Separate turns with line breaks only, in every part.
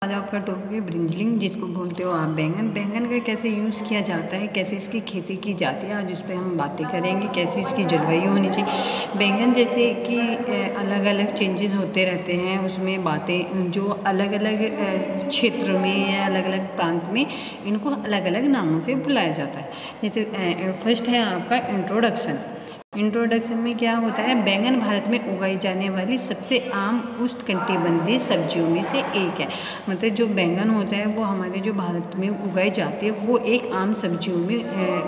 आज आपका टॉपिक है ब्रिंजलिंग, जिसको बोलते हो आप बैंगन। बैंगन का कैसे यूज़ किया जाता है, कैसे इसकी खेती की जाती है, आज उस पर हम बातें करेंगे। कैसे इसकी जलवायु होनी चाहिए। बैंगन जैसे कि अलग अलग चेंजेस होते रहते हैं, उसमें बातें जो अलग अलग क्षेत्र में या अलग अलग प्रांत में इनको अलग अलग नामों से बुलाया जाता है। जैसे फर्स्ट है आपका इंट्रोडक्शन में क्या होता है, बैंगन भारत में उगाई जाने वाली सबसे आम उष्णकटिबंधीय सब्जियों में से एक है। मतलब जो बैंगन होता है वो हमारे जो भारत में उगाई जाती है वो एक आम सब्जियों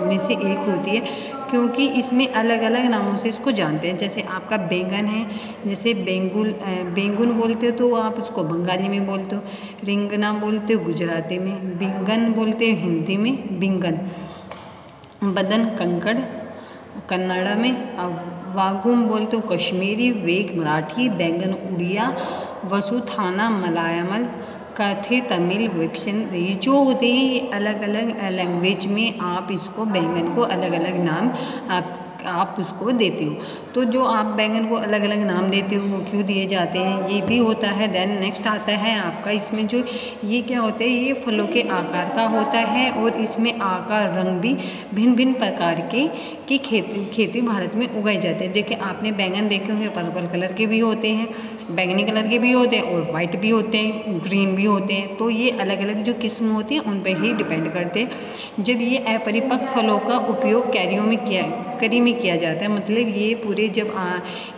में से एक होती है, क्योंकि इसमें अलग अलग नामों से इसको जानते हैं। जैसे आपका बैंगन है, जैसे बेंगुन बोलते हो तो आप उसको बंगाली में बोलते हो, रिंगना बोलते हो गुजराती में, बिंगन बोलते हो हिंदी में बिंगन, बदन कंकड़ कन्नड़ा में, वागुम बोलते हो कश्मीरी, वेग मराठी, बैंगन उड़िया, वसुथाना मलयामल, कथे तमिल, वेक्शन। ये जो होते हैं ये अलग अलग लैंग्वेज में आप इसको बैंगन को अलग अलग नाम आप उसको देते हो। तो जो आप बैंगन को अलग अलग नाम देते हो वो क्यों दिए जाते हैं, ये भी होता है। देन नेक्स्ट आता है आपका, इसमें जो ये क्या होता है, ये फलों के आकार का होता है और इसमें आकार रंग भी भिन्न भिन्न प्रकार की खेती भारत में उगाई जाती है। देखिए आपने बैंगन देखे होंगे, पर्पल कलर के भी होते हैं, बैंगनी कलर के भी होते हैं और वाइट भी होते हैं, ग्रीन भी होते हैं। तो ये अलग अलग जो किस्म होती है उन पर ही डिपेंड करते हैं। जब ये अपरिपक्व फलों का उपयोग करी में किया जाता है, मतलब ये पूरे जब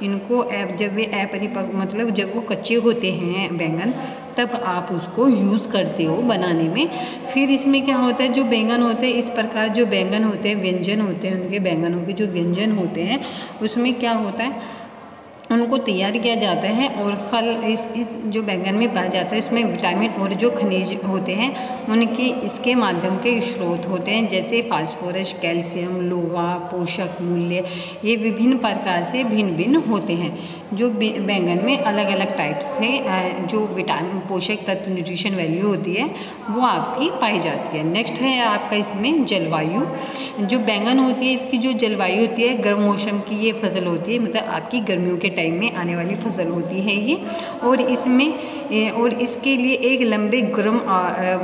इनको जब वे अपरिपक्व मतलब जब वो कच्चे होते हैं बैंगन, तब आप उसको यूज़ करते हो बनाने में। फिर इसमें क्या होता है, जो बैंगन होते हैं इस प्रकार जो बैंगन होते हैं व्यंजन होते हैं, उनके बैंगनों के जो व्यंजन होते हैं उसमें क्या होता है, उनको तैयार किया जाता है। और फल इस जो बैंगन में पाया जाता है उसमें विटामिन और जो खनिज होते हैं उनके इसके माध्यम के स्रोत होते हैं, जैसे फास्फोरस, कैल्शियम, लोहा, पोषक मूल्य, ये विभिन्न प्रकार से भिन्न भिन्न होते हैं। जो बैंगन में अलग अलग टाइप से जो विटामिन, पोषक तत्व, न्यूट्रिशन वैल्यू होती है वो आपकी पाई जाती है। नेक्स्ट है आपका इसमें जलवायु। जो बैंगन होती है इसकी जो जलवायु होती है, गर्म मौसम की ये फसल होती है, मतलब आपकी गर्मियों के टाइम में आने वाली फसल होती है ये। और इसके लिए एक लंबे गर्म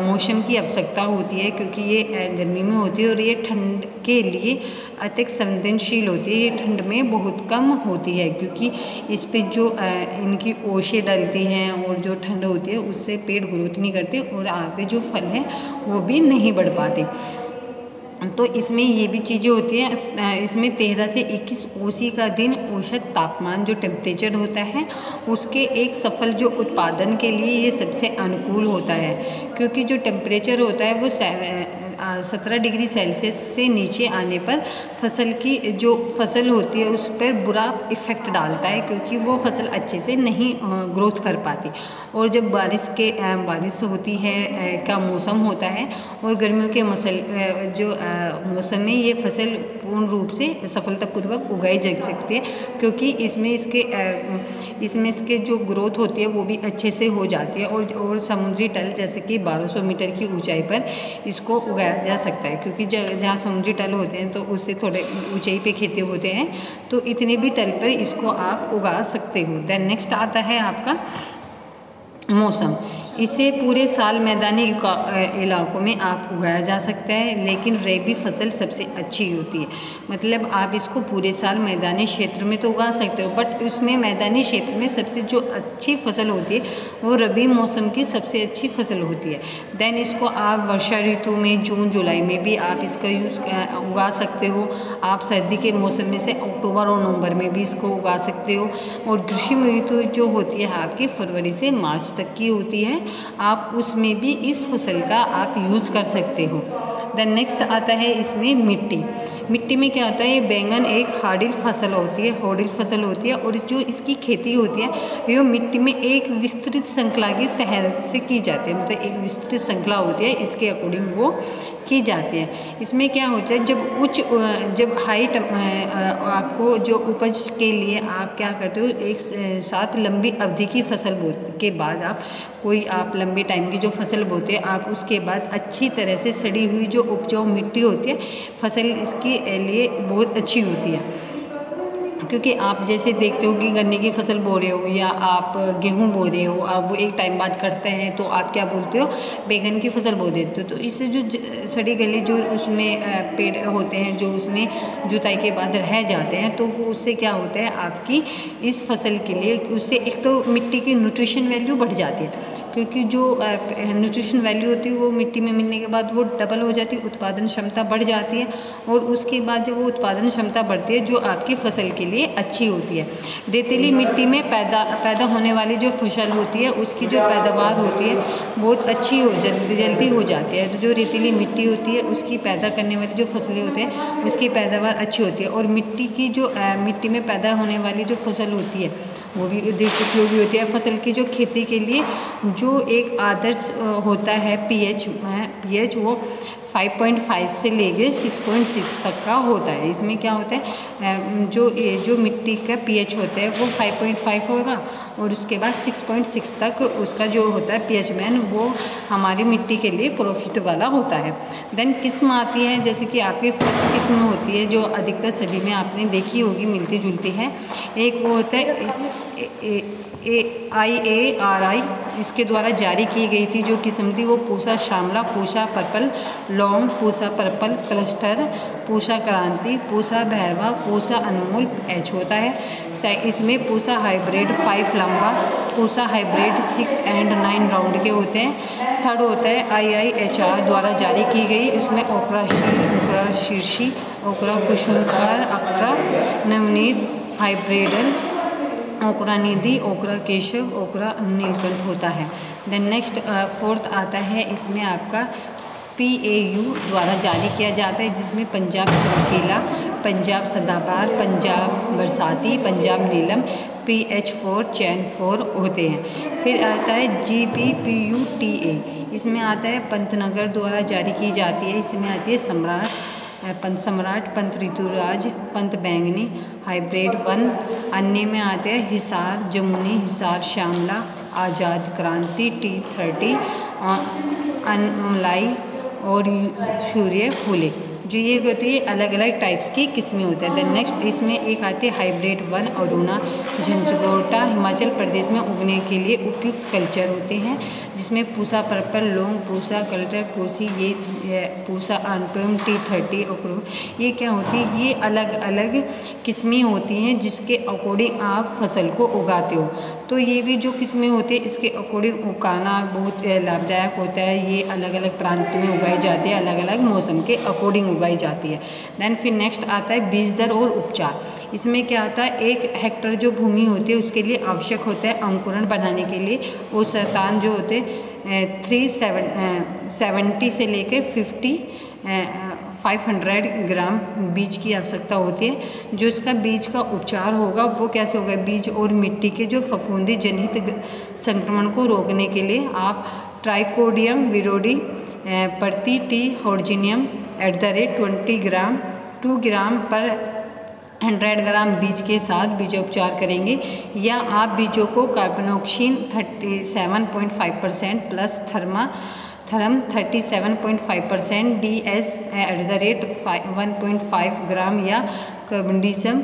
मौसम की आवश्यकता होती है, क्योंकि ये गर्मी में होती है और ये ठंड के लिए अत्यधिक संवेदनशील होती है। ये ठंड में बहुत कम होती है, क्योंकि इस पे जो इनकी ओशें डलती हैं और जो ठंड होती है उससे पेड़ ग्रोथ नहीं करते और आगे जो फल है वो भी नहीं बढ़ पाते। तो इसमें ये भी चीज़ें होती हैं। इसमें 13 से 21 ओसी का दिन औसत तापमान जो टेम्परेचर होता है उसके एक सफल जो उत्पादन के लिए ये सबसे अनुकूल होता है, क्योंकि जो टेम्परेचर होता है वो 17 डिग्री सेल्सियस से नीचे आने पर फसल की जो फसल होती है उस पर बुरा इफ़ेक्ट डालता है, क्योंकि वो फसल अच्छे से नहीं ग्रोथ कर पाती। और जब बारिश होती है का मौसम होता है और गर्मियों के मौसम में ये फसल पूर्ण रूप से सफलतापूर्वक उगाई जा सकती है, क्योंकि इसमें इसके जो ग्रोथ होती है वो भी अच्छे से हो जाती है। और समुद्री तल जैसे कि 1200 मीटर की ऊंचाई पर इसको उगाया जा सकता है, क्योंकि जहाँ समुद्री तल होते हैं तो उससे थोड़े ऊंचाई पे खेते होते हैं, तो इतने भी तल पर इसको आप उगा सकते हो। देन नेक्स्ट आता है आपका मौसम। इसे पूरे साल मैदानी इलाकों में आप उगाया जा सकता है, लेकिन रबी फसल सबसे अच्छी होती है। मतलब आप इसको पूरे साल मैदानी क्षेत्र में तो उगा सकते हो, बट उसमें मैदानी क्षेत्र में सबसे जो अच्छी फसल होती है वो रबी मौसम की सबसे अच्छी फसल होती है। देन इसको आप वर्षा ऋतु में जून जुलाई में भी आप इसका यूज़ उगा सकते हो। आप सर्दी के मौसम में से अक्टूबर और नवंबर में भी इसको उगा सकते हो। और ग्रीष्म ऋतु जो होती है आपकी फरवरी से मार्च तक की होती है, आप उसमें भी इस फसल का आप यूज़ कर सकते हो। देन नेक्स्ट आता है इसमें मिट्टी में क्या होता है, ये बैंगन एक हार्डी फसल होती है और जो इसकी खेती होती है वो मिट्टी में एक विस्तृत श्रृंखला के तहत से की जाती है। मतलब एक विस्तृत श्रृंखला होती है, इसके अकॉर्डिंग वो की जाती है। इसमें क्या होता है, जब हाइट आपको जो उपज के लिए आप क्या करते हो, एक साथ लंबी अवधि की फसल के बाद आप लंबे टाइम की जो फसल बोते हैं आप उसके बाद अच्छी तरह से सड़ी हुई जो उपजाऊ मिट्टी होती है फसल इसके लिए बहुत अच्छी होती है। क्योंकि आप जैसे देखते हो कि गन्ने की फसल बो रहे हो या आप गेहूं बो रहे हो और वो एक टाइम बाद कटते हैं तो आप क्या बोलते हो, बैंगन की फसल बो देते हो। तो इससे जो सड़ी गली जो उसमें पेड़ होते हैं जो उसमें जुताई के बाद रह जाते हैं, तो वो उससे क्या होता है आपकी इस फसल के लिए, उससे एक तो मिट्टी की न्यूट्रिशन वैल्यू बढ़ जाती है, क्योंकि जो न्यूट्रिशन वैल्यू होती है वो मिट्टी में मिलने के बाद वो डबल हो जाती है, उत्पादन क्षमता बढ़ जाती है। और उसके बाद जब वो उत्पादन क्षमता बढ़ती है जो आपकी फसल के लिए अच्छी होती है। रेतीली मिट्टी में पैदा होने वाली जो फसल होती है उसकी जो पैदावार होती है बहुत अच्छी जल्दी हो जाती है। तो जो रेतीली मिट्टी होती है उसकी पैदा करने वाली जो फसलें होती हैं उसकी पैदावार अच्छी होती है। और मिट्टी की जो मिट्टी में पैदा होने वाली जो फसल होती है वो भी अधिक उपयोगी होती है। फसल की जो खेती के लिए जो एक आदर्श होता है पीएच वो 5.5 से लेके 6.6 तक का होता है। इसमें क्या होता है जो मिट्टी का पीएच होता है वो 5.5 होगा और उसके बाद 6.6 तक उसका जो होता है पीएच मैन वो हमारी मिट्टी के लिए प्रॉफिट वाला होता है। देन किस्म आती है, जैसे कि आपकी फर्स्ट किस्म होती है जो अधिकतर सभी में आपने देखी होगी, मिलती जुलती है। एक वो होता है IARI, इसके द्वारा जारी की गई थी जो किस्म थी वो Pusa Shyamala, Pusa purple long, Pusa purple cluster, Pusa Kranti, Pusa Bhairahawa, Pusa अनमोल H होता है। इसमें पूसा हाइब्रिड 5 लंबा, पूसा हाइब्रिड 6 एंड 9 राउंड के होते हैं। थर्ड होता है IIHR द्वारा जारी की गई, इसमें ओकरा शीर्षी, ओकरा कुसुमकर, अक्रा नवनीत हाइब्रिडल, ओकरा निधि, ओकरा केशव, ओकरा नीलकंठ होता है। देन नेक्स्ट फोर्थ आता है, इसमें आपका PAU द्वारा जारी किया जाता है जिसमें पंजाब चमकीला, पंजाब सदाबहार, पंजाब बरसाती, पंजाब नीलम, PH4 चैन 4 होते हैं। फिर आता है GBPUTA, इसमें आता है पंतनगर द्वारा जारी की जाती है। इसमें आती है सम्राट, पंत ऋतुराज, पंत बैंगनी हाइब्रिड 1। अन्य में आते हैं हिसार जमुनी, हिसार श्यामला, आज़ाद क्रांति T30, अनमलाई और सूर्य फूले। जो ये होती है अलग अलग टाइप्स की किस्में होते हैं। देन नेक्स्ट इसमें एक आती है हाइब्रिड 1 अरुणा झंझगोटा, हिमाचल प्रदेश में उगने के लिए उपयुक्त कल्चर होते हैं, जिसमें पूसा पर्पल लॉन्ग, पूसा कल्टर कुर्सी, ये पूसा अनटोम T30 और ये क्या होती है, ये अलग अलग किस्में होती हैं जिसके अकॉर्डिंग आप फसल को उगाते हो। तो ये भी जो किस्में होती है इसके अकॉर्डिंग उगाना बहुत लाभदायक होता है। ये अलग अलग प्रांत में उगाई जाती है, अलग अलग मौसम के अकॉर्डिंग उगाई जाती है। देन फिर नेक्स्ट आता है बीज दर और उपचार। इसमें क्या होता है, 1 हेक्टर जो भूमि होती है उसके लिए आवश्यक होता है अंकुरण बढ़ाने के लिए वो शैतान जो होते 370 से लेकर 500 ग्राम बीज की आवश्यकता होती है। जो इसका बीज का उपचार होगा वो कैसे होगा, बीज और मिट्टी के जो फफूंदी जनित संक्रमण को रोकने के लिए आप ट्राइकोडियम विरोडी प्रति टी हॉर्जिनियम @ 2 ग्राम पर 100 ग्राम बीज के साथ बीजोपचार करेंगे, या आप बीजों को कार्बोनॉक्सिन 37.5% प्लस थर्म 37.5% DS @ 1.5 ग्राम या कार्बनडिसम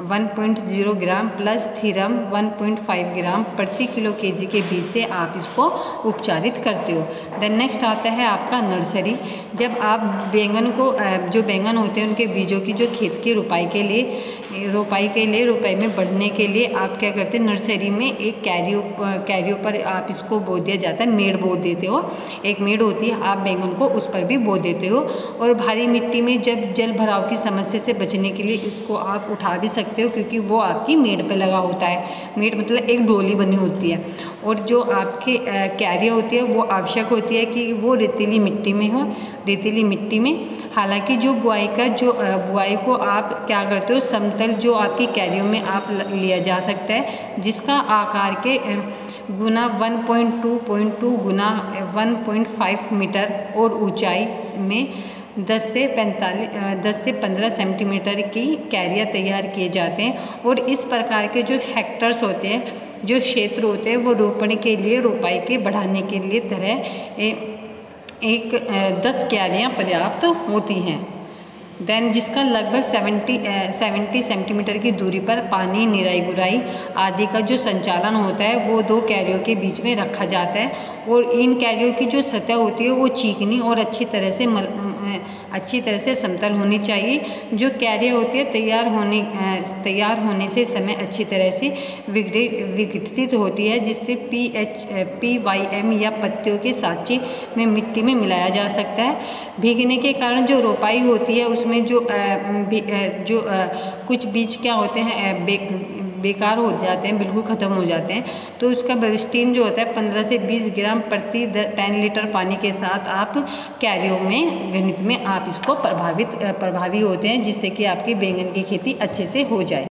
1.0 ग्राम प्लस थीरम 1.5 ग्राम प्रति किलो केजी के बीज से आप इसको उपचारित करते हो। देन नेक्स्ट आता है आपका नर्सरी। जब आप बैंगन को जो बैंगन होते हैं उनके बीजों की जो खेत की रोपाई में बढ़ने के लिए आप क्या करते हैं, नर्सरी में एक कैरियो पर आप इसको बो दिया जाता है, मेड़ बो देते हो। एक मेड़ होती है, आप बैंगन को उस पर भी बो देते हो। और भारी मिट्टी में जब जल भराव की समस्या से बचने के लिए इसको आप उठा भी सकते हो, क्योंकि वो आपकी मेड़ पे लगा होता है। मेड़ मतलब एक डोली बनी होती है। और जो आपके कैरिया होती है वो आवश्यक होती है कि वो रेतीली मिट्टी में हो, रेतीली मिट्टी में। हालांकि जो बुआई को आप क्या करते हो, समतल जो आपकी कैरियो में आप लिया जा सकता है, जिसका आकार के गुना 1.2 गुना 1.5 मीटर और ऊंचाई में 10 से 15 सेंटीमीटर की कैरिया तैयार किए जाते हैं। और इस प्रकार के जो हेक्टर्स होते हैं, जो क्षेत्र होते हैं, वो रोपण के लिए, रोपाई के बढ़ाने के लिए तरह 10 क्यारियाँ पर्याप्त होती हैं। देन जिसका लगभग 70 सेंटीमीटर की दूरी पर पानी, निराई गुड़ाई आदि का जो संचालन होता है वो 2 क्यारियों के बीच में रखा जाता है। और इन क्यारियों की जो सतह होती है वो चिकनी और अच्छी तरह से समतल होनी चाहिए। जो क्यारियाँ होती है तैयार होने से समय अच्छी तरह से विघटित होती है, जिससे PYM या पत्तियों के साँचे में मिट्टी में मिलाया जा सकता है। भीगने के कारण जो रोपाई होती है उसमें कुछ बीज क्या होते हैं बेकार हो जाते हैं, बिल्कुल ख़त्म हो जाते हैं। तो उसका बेविस्टीन जो होता है 15 से 20 ग्राम प्रति 10 लीटर पानी के साथ आप क्यारियों में गणित में आप इसको प्रभावी होते हैं, जिससे कि आपकी बैंगन की खेती अच्छे से हो जाए।